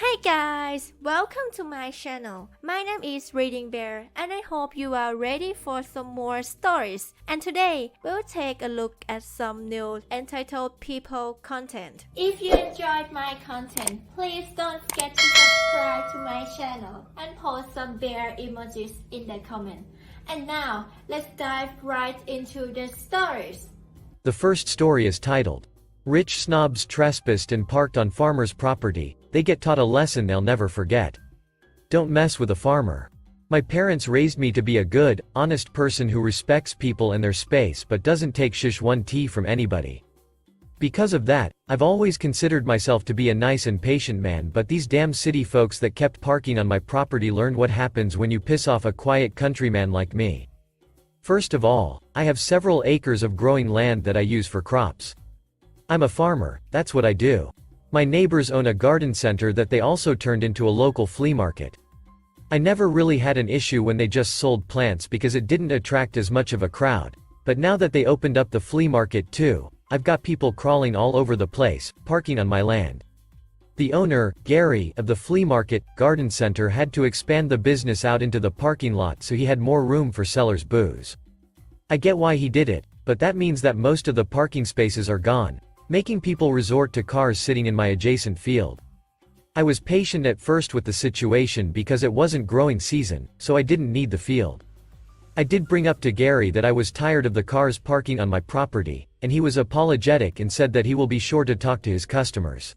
Hey guys, welcome to my channel. My name is ReadingBear and I hope you are ready for some more stories. And today, we'll take a look at some new entitled people content. If you enjoyed my content, please don't forget to subscribe to my channel and post some bear emojis in the comment. And now, let's dive right into the stories. The first story is titled, Rich Snobs Trespassed and Parked on Farmer's Property. They get taught a lesson they'll never forget. Don't mess with a farmer. My parents raised me to be a good, honest person who respects people and their space but doesn't take shish one tea from anybody. Because of that, I've always considered myself to be a nice and patient man, but these damn city folks that kept parking on my property learned what happens when you piss off a quiet countryman like me. First of all, I have several acres of growing land that I use for crops. I'm a farmer, that's what I do. My neighbors own a garden center that they also turned into a local flea market. I never really had an issue when they just sold plants because it didn't attract as much of a crowd, but now that they opened up the flea market too, I've got people crawling all over the place, parking on my land. The owner, Gary, of the flea market garden center had to expand the business out into the parking lot so he had more room for sellers' booze. I get why he did it, but that means that most of the parking spaces are gone, making people resort to cars sitting in my adjacent field. I was patient at first with the situation because it wasn't growing season, so I didn't need the field. I did bring up to Gary that I was tired of the cars parking on my property, and he was apologetic and said that he will be sure to talk to his customers.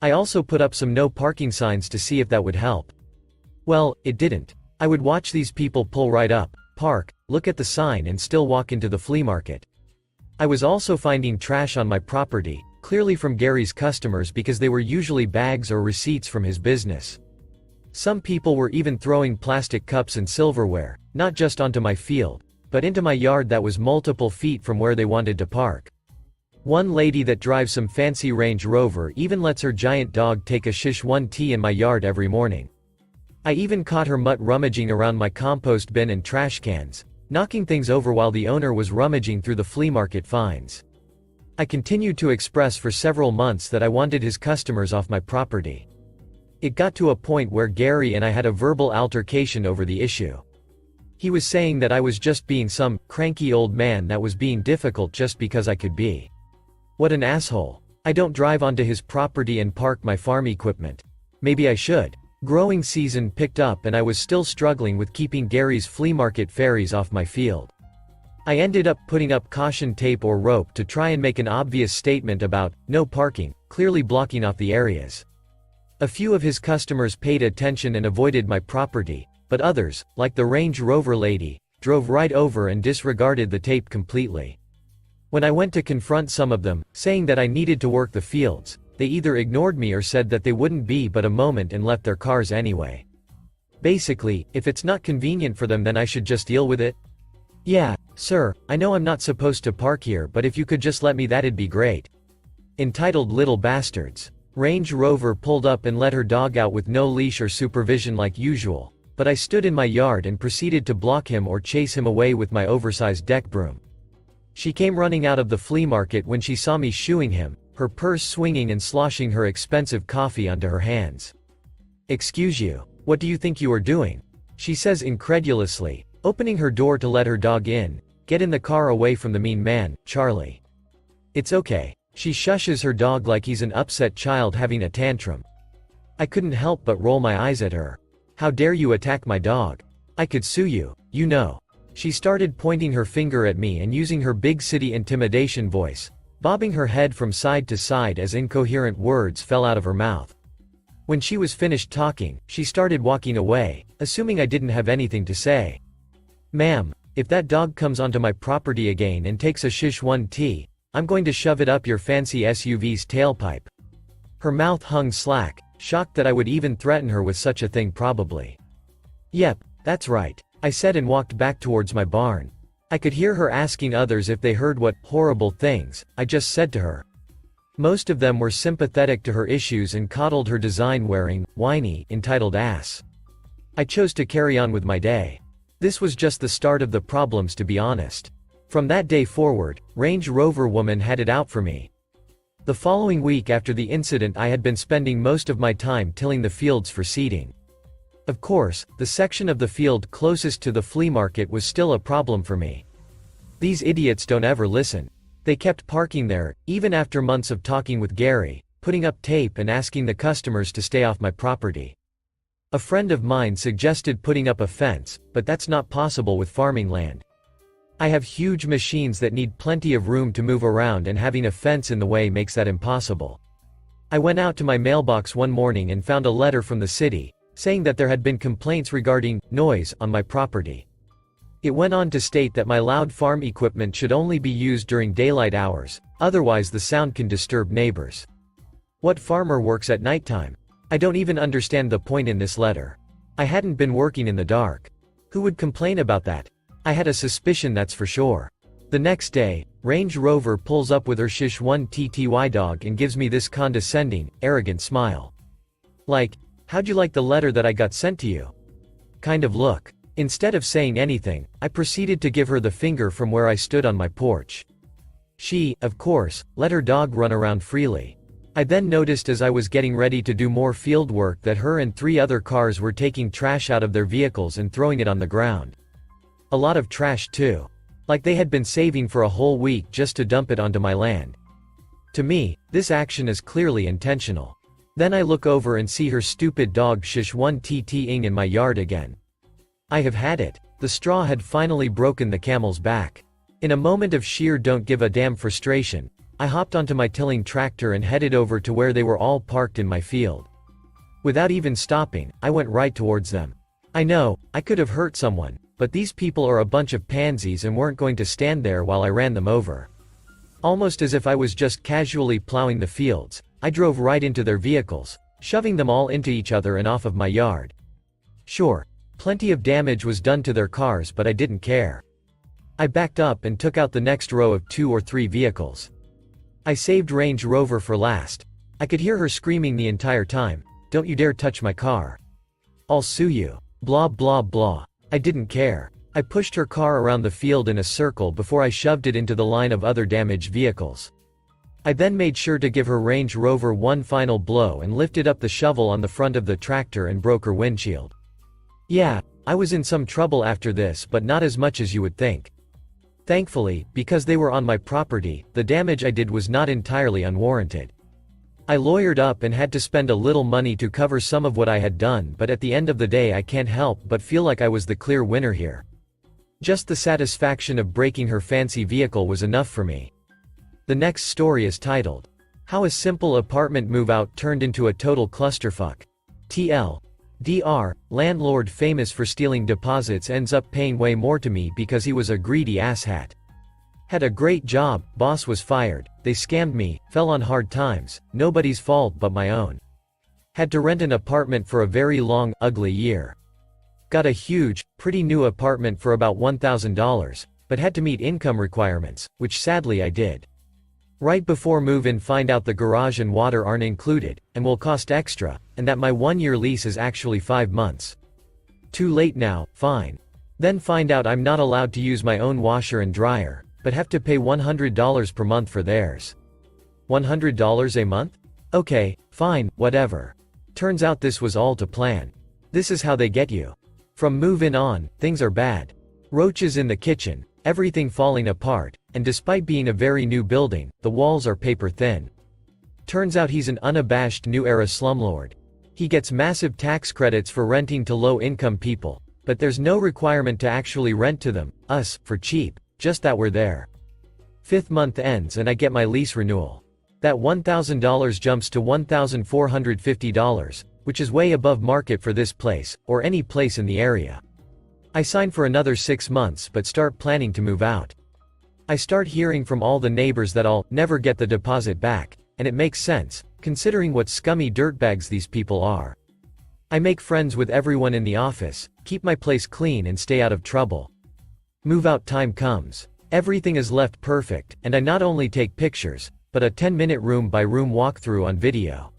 I also put up some no parking signs to see if that would help. Well, it didn't. I would watch these people pull right up, park, look at the sign and still walk into the flea market. I was also finding trash on my property, clearly from Gary's customers because they were usually bags or receipts from his business. Some people were even throwing plastic cups and silverware, not just onto my field, but into my yard that was multiple feet from where they wanted to park. One lady that drives some fancy Range Rover even lets her giant dog take a shish one tea in my yard every morning. I even caught her mutt rummaging around my compost bin and trash cans, knocking things over while the owner was rummaging through the flea market finds. I continued to express for several months that I wanted his customers off my property. It got to a point where Gary and I had a verbal altercation over the issue. He was saying that I was just being some cranky old man that was being difficult just because I could be. What an asshole. I don't drive onto his property and park my farm equipment. Maybe I should. Growing season picked up and I was still struggling with keeping Gary's flea market fairies off my field. I ended up putting up caution tape or rope to try and make an obvious statement about no parking, clearly blocking off the areas. A few of his customers paid attention and avoided my property, but others, like the Range Rover lady, drove right over and disregarded the tape completely. When I went to confront some of them, saying that I needed to work the fields, they either ignored me or said that they wouldn't be but a moment and left their cars anyway. Basically, if it's not convenient for them then I should just deal with it. Yeah, sir, I know I'm not supposed to park here but if you could just let me that'd be great. Entitled Little Bastards. Range Rover pulled up and let her dog out with no leash or supervision like usual, but I stood in my yard and proceeded to block him or chase him away with my oversized deck broom. She came running out of the flea market when she saw me shooing him, her purse swinging and sloshing her expensive coffee onto her hands. Excuse you, what do you think you are doing? She says incredulously, opening her door to let her dog in. Get in the car away from the mean man, Charlie. It's okay. She shushes her dog like he's an upset child having a tantrum. I couldn't help but roll my eyes at her. How dare you attack my dog? I could sue you, you know. She started pointing her finger at me and using her big city intimidation voice, bobbing her head from side to side as incoherent words fell out of her mouth. When she was finished talking, she started walking away, assuming I didn't have anything to say. Ma'am, if that dog comes onto my property again and takes a shish one tea, I'm going to shove it up your fancy SUV's tailpipe. Her mouth hung slack, shocked that I would even threaten her with such a thing probably. Yep, that's right, I said and walked back towards my barn. I could hear her asking others if they heard what horrible things I just said to her. Most of them were sympathetic to her issues and coddled her design-wearing, whiny, entitled ass. I chose to carry on with my day. This was just the start of the problems to be honest. From that day forward, Range Rover woman had it out for me. The following week after the incident I had been spending most of my time tilling the fields for seeding. Of course, the section of the field closest to the flea market was still a problem for me. These idiots don't ever listen. They kept parking there, even after months of talking with Gary, putting up tape and asking the customers to stay off my property. A friend of mine suggested putting up a fence, but that's not possible with farming land. I have huge machines that need plenty of room to move around, and having a fence in the way makes that impossible. I went out to my mailbox one morning and found a letter from the city, saying that there had been complaints regarding noise on my property. It went on to state that my loud farm equipment should only be used during daylight hours, otherwise the sound can disturb neighbors. What farmer works at nighttime? I don't even understand the point in this letter. I hadn't been working in the dark. Who would complain about that? I had a suspicion, that's for sure. The next day, Range Rover pulls up with her shish 1 TTY dog and gives me this condescending, arrogant smile. Like, how'd you like the letter that I got sent to you? Kind of look. Instead of saying anything, I proceeded to give her the finger from where I stood on my porch. She, of course, let her dog run around freely. I then noticed as I was getting ready to do more field work that her and 3 other cars were taking trash out of their vehicles and throwing it on the ground. A lot of trash too. Like they had been saving for a whole week just to dump it onto my land. To me, this action is clearly intentional. Then I look over and see her stupid dog shish 1 TT-ing in my yard again. I have had it. The straw had finally broken the camel's back. In a moment of sheer don't give a damn frustration, I hopped onto my tilling tractor and headed over to where they were all parked in my field. Without even stopping, I went right towards them. I know, I could have hurt someone, but these people are a bunch of pansies and weren't going to stand there while I ran them over. Almost as if I was just casually plowing the fields, I drove right into their vehicles, shoving them all into each other and off of my yard. Sure, plenty of damage was done to their cars, but I didn't care. I backed up and took out the next row of 2 or 3 vehicles. I saved Range Rover for last. I could hear her screaming the entire time, "Don't you dare touch my car. I'll sue you. Blah blah blah." I didn't care. I pushed her car around the field in a circle before I shoved it into the line of other damaged vehicles. I then made sure to give her Range Rover one final blow and lifted up the shovel on the front of the tractor and broke her windshield. Yeah, I was in some trouble after this, but not as much as you would think. Thankfully, because they were on my property, the damage I did was not entirely unwarranted. I lawyered up and had to spend a little money to cover some of what I had done, but at the end of the day I can't help but feel like I was the clear winner here. Just the satisfaction of breaking her fancy vehicle was enough for me. The next story is titled, How a Simple Apartment Move-Out Turned into a Total Clusterfuck. TL. Dr. Landlord famous for stealing deposits ends up paying way more to me because he was a greedy asshat. Had a great job, boss was fired, they scammed me, fell on hard times, nobody's fault but my own. Had to rent an apartment for a very long, ugly year. Got a huge, pretty new apartment for about $1,000, but had to meet income requirements, which sadly I did. Right before move-in find out the garage and water aren't included, and will cost extra, and that my 1-year lease is actually 5 months. Too late now, fine. Then find out I'm not allowed to use my own washer and dryer, but have to pay $100 per month for theirs. $100 a month? Okay, fine, whatever. Turns out this was all to plan. This is how they get you. From move-in on, things are bad. Roaches in the kitchen, everything falling apart, and despite being a very new building, the walls are paper thin. Turns out he's an unabashed new-era slumlord. He gets massive tax credits for renting to low-income people, but there's no requirement to actually rent to them, us, for cheap. Just that we're there. 5th month ends and I get my lease renewal. That $1,000 jumps to $1,450, which is way above market for this place, or any place in the area. I sign for another 6 months but start planning to move out. I start hearing from all the neighbors that I'll never get the deposit back, and it makes sense, considering what scummy dirtbags these people are. I make friends with everyone in the office, keep my place clean and stay out of trouble. Move-out time comes. Everything is left perfect, and I not only take pictures, but a 10-minute room-by-room walkthrough on video.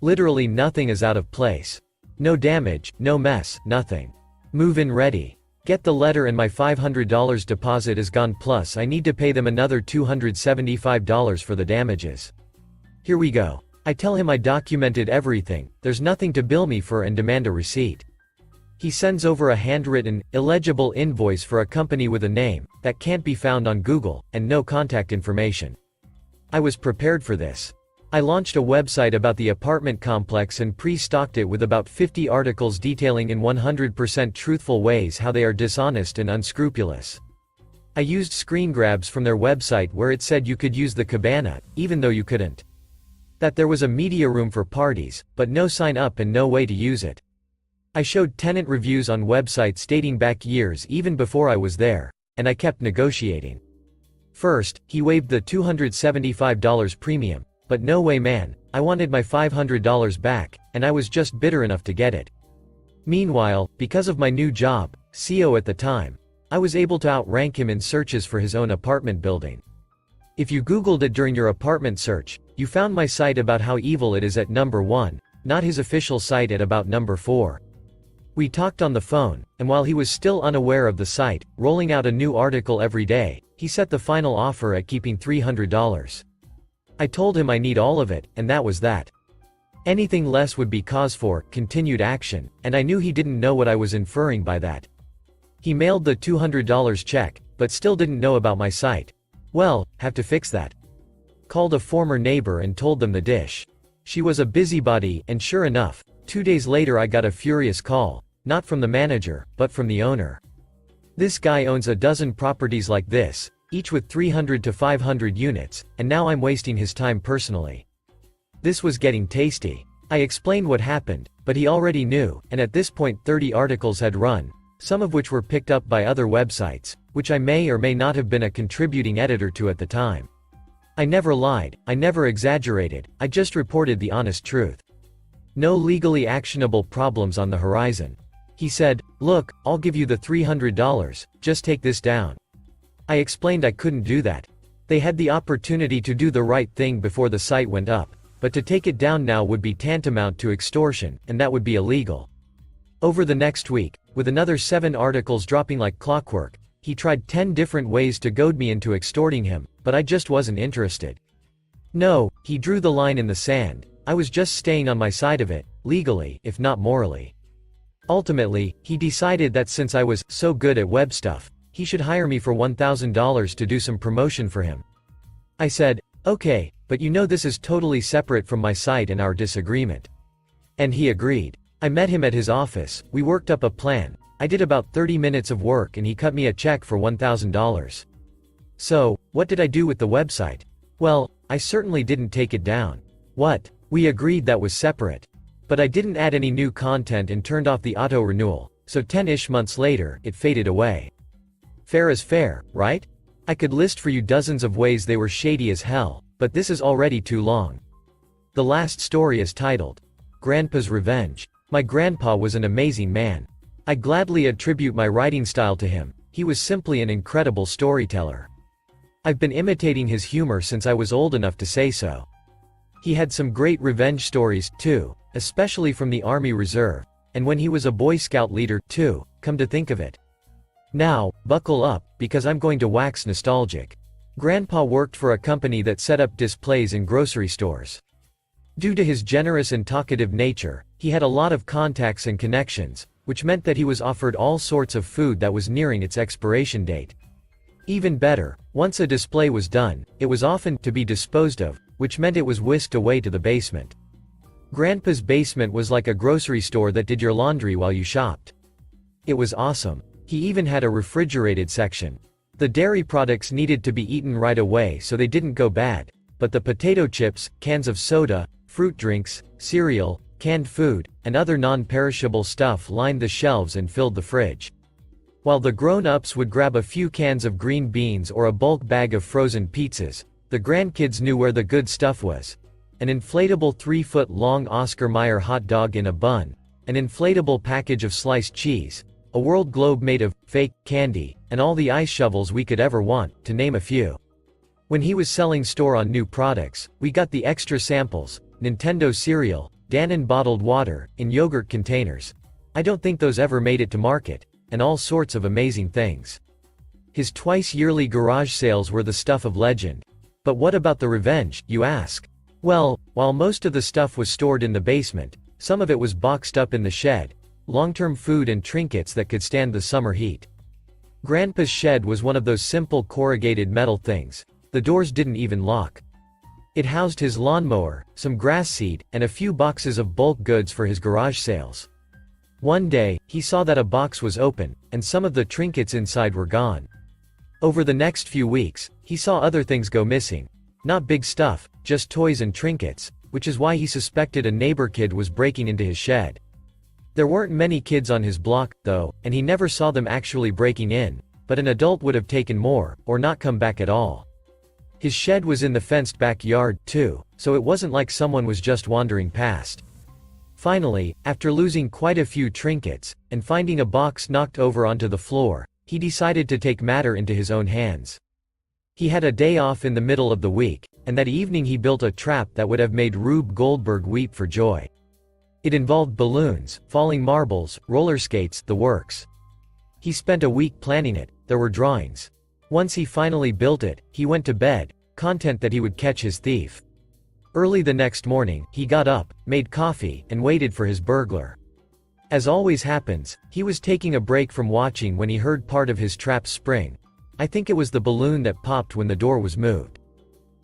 Literally nothing is out of place. No damage, no mess, nothing. Move-in ready. Get the letter and my $500 deposit is gone, plus I need to pay them another $275 for the damages. Here we go. I tell him I documented everything, there's nothing to bill me for, and demand a receipt. He sends over a handwritten, illegible invoice for a company with a name that can't be found on Google, and no contact information. I was prepared for this. I launched a website about the apartment complex and pre-stocked it with about 50 articles detailing in 100% truthful ways how they are dishonest and unscrupulous. I used screen grabs from their website where it said you could use the cabana, even though you couldn't. That there was a media room for parties, but no sign up and no way to use it. I showed tenant reviews on websites dating back years even before I was there, and I kept negotiating. First, he waived the $275 premium, but no way man, I wanted my $500 back, and I was just bitter enough to get it. Meanwhile, because of my new job, CO at the time, I was able to outrank him in searches for his own apartment building. If you Googled it during your apartment search, you found my site about how evil it is at number 1, not his official site at about number 4. We talked on the phone, and while he was still unaware of the site, rolling out a new article every day, he set the final offer at keeping $300. I told him I need all of it, and that was that. Anything less would be cause for continued action, and I knew he didn't know what I was inferring by that. He mailed the $200 check, but still didn't know about my site. Well, have to fix that. Called a former neighbor and told them the dish. She was a busybody, and sure enough, 2 days later I got a furious call, not from the manager, but from the owner. This guy owns a dozen properties like this, each with 300 to 500 units, and now I'm wasting his time personally. This was getting tasty. I explained what happened, but he already knew, and at this point 30 articles had run, some of which were picked up by other websites, which I may or may not have been a contributing editor to at the time. I never lied, I never exaggerated, I just reported the honest truth. No legally actionable problems on the horizon. He said, "Look, I'll give you the $300, just take this down." I explained I couldn't do that. They had the opportunity to do the right thing before the site went up, but to take it down now would be tantamount to extortion, and that would be illegal. Over the next week, with another 7 articles dropping like clockwork, he tried 10 different ways to goad me into extorting him, but I just wasn't interested. No, he drew the line in the sand, I was just staying on my side of it, legally, if not morally. Ultimately, he decided that since I was so good at web stuff, he should hire me for $1,000 to do some promotion for him. I said, "Okay, but you know this is totally separate from my site and our disagreement." And he agreed. I met him at his office, we worked up a plan, I did about 30 minutes of work and he cut me a check for $1,000. So, what did I do with the website? Well, I certainly didn't take it down. What? We agreed that was separate. But I didn't add any new content and turned off the auto-renewal, so 10-ish months later, it faded away. Fair is fair, right? I could list for you dozens of ways they were shady as hell, but this is already too long. The last story is titled, Grandpa's Revenge. My grandpa was an amazing man. I gladly attribute my writing style to him, he was simply an incredible storyteller. I've been imitating his humor since I was old enough to say so. He had some great revenge stories, too, especially from the Army Reserve, and when he was a Boy Scout leader, too, come to think of it. Now, buckle up, because I'm going to wax nostalgic. Grandpa worked for a company that set up displays in grocery stores. Due to his generous and talkative nature, he had a lot of contacts and connections, which meant that he was offered all sorts of food that was nearing its expiration date. Even better, once a display was done, it was often to be disposed of, which meant it was whisked away to the basement. Grandpa's basement was like a grocery store that did your laundry while you shopped. It was awesome. He even had a refrigerated section. The dairy products needed to be eaten right away so they didn't go bad, but the potato chips, cans of soda, fruit drinks, cereal, canned food, and other non-perishable stuff lined the shelves and filled the fridge. While the grown-ups would grab a few cans of green beans or a bulk bag of frozen pizzas, the grandkids knew where the good stuff was. An inflatable 3-foot-long Oscar Mayer hot dog in a bun, an inflatable package of sliced cheese, a world globe made of fake candy, and all the ice shovels we could ever want, to name a few. When he was selling store on new products, we got the extra samples, Nintendo cereal, Dannon bottled water, in yogurt containers. I don't think those ever made it to market, and all sorts of amazing things. His twice-yearly garage sales were the stuff of legend. But what about the revenge, you ask? Well, while most of the stuff was stored in the basement, some of it was boxed up in the shed, long-term food and trinkets that could stand the summer heat. Grandpa's shed was one of those simple corrugated metal things. The doors didn't even lock. It housed his lawnmower, some grass seed, and a few boxes of bulk goods for his garage sales. One day, he saw that a box was open, and some of the trinkets inside were gone. Over the next few weeks, he saw other things go missing. Not big stuff, just toys and trinkets, which is why he suspected a neighbor kid was breaking into his shed. There weren't many kids on his block, though, and he never saw them actually breaking in, but an adult would have taken more, or not come back at all. His shed was in the fenced backyard, too, so it wasn't like someone was just wandering past. Finally, after losing quite a few trinkets, and finding a box knocked over onto the floor, he decided to take matter into his own hands. He had a day off in the middle of the week, and that evening he built a trap that would have made Rube Goldberg weep for joy. It involved balloons, falling marbles, roller skates, the works. He spent a week planning it. There were drawings. Once he finally built it, he went to bed, content that he would catch his thief. Early the next morning, he got up, made coffee, and waited for his burglar. As always happens, he was taking a break from watching when he heard part of his trap spring. I think it was the balloon that popped when the door was moved.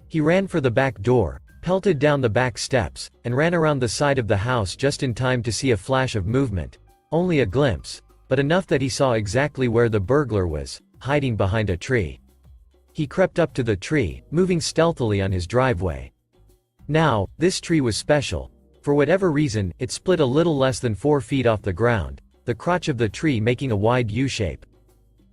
He ran for the back door, pelted down the back steps, and ran around the side of the house just in time to see a flash of movement. Only a glimpse, but enough that he saw exactly where the burglar was, hiding behind a tree. He crept up to the tree, moving stealthily on his driveway. Now, this tree was special. For whatever reason, it split a little less than 4 feet off the ground, the crotch of the tree making a wide U-shape.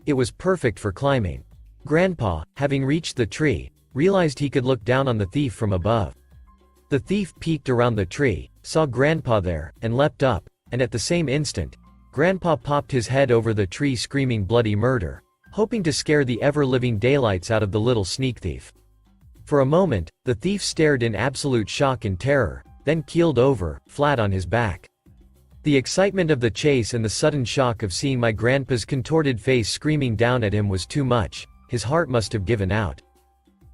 It was perfect for climbing. Grandpa, having reached the tree, realized he could look down on the thief from above. The thief peeked around the tree, saw Grandpa there, and leapt up, and at the same instant, Grandpa popped his head over the tree screaming bloody murder, hoping to scare the ever-living daylights out of the little sneak thief. For a moment, the thief stared in absolute shock and terror, then keeled over, flat on his back. The excitement of the chase and the sudden shock of seeing my grandpa's contorted face screaming down at him was too much. His heart must have given out.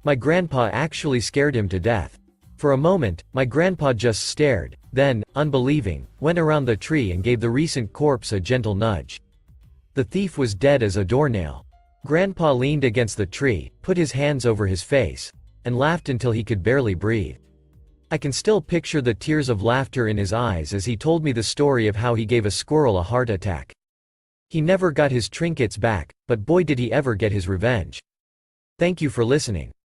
My grandpa actually scared him to death. For a moment, my grandpa just stared, then, unbelieving, went around the tree and gave the recent corpse a gentle nudge. The thief was dead as a doornail. Grandpa leaned against the tree, put his hands over his face, and laughed until he could barely breathe. I can still picture the tears of laughter in his eyes as he told me the story of how he gave a squirrel a heart attack. He never got his trinkets back, but boy did he ever get his revenge. Thank you for listening.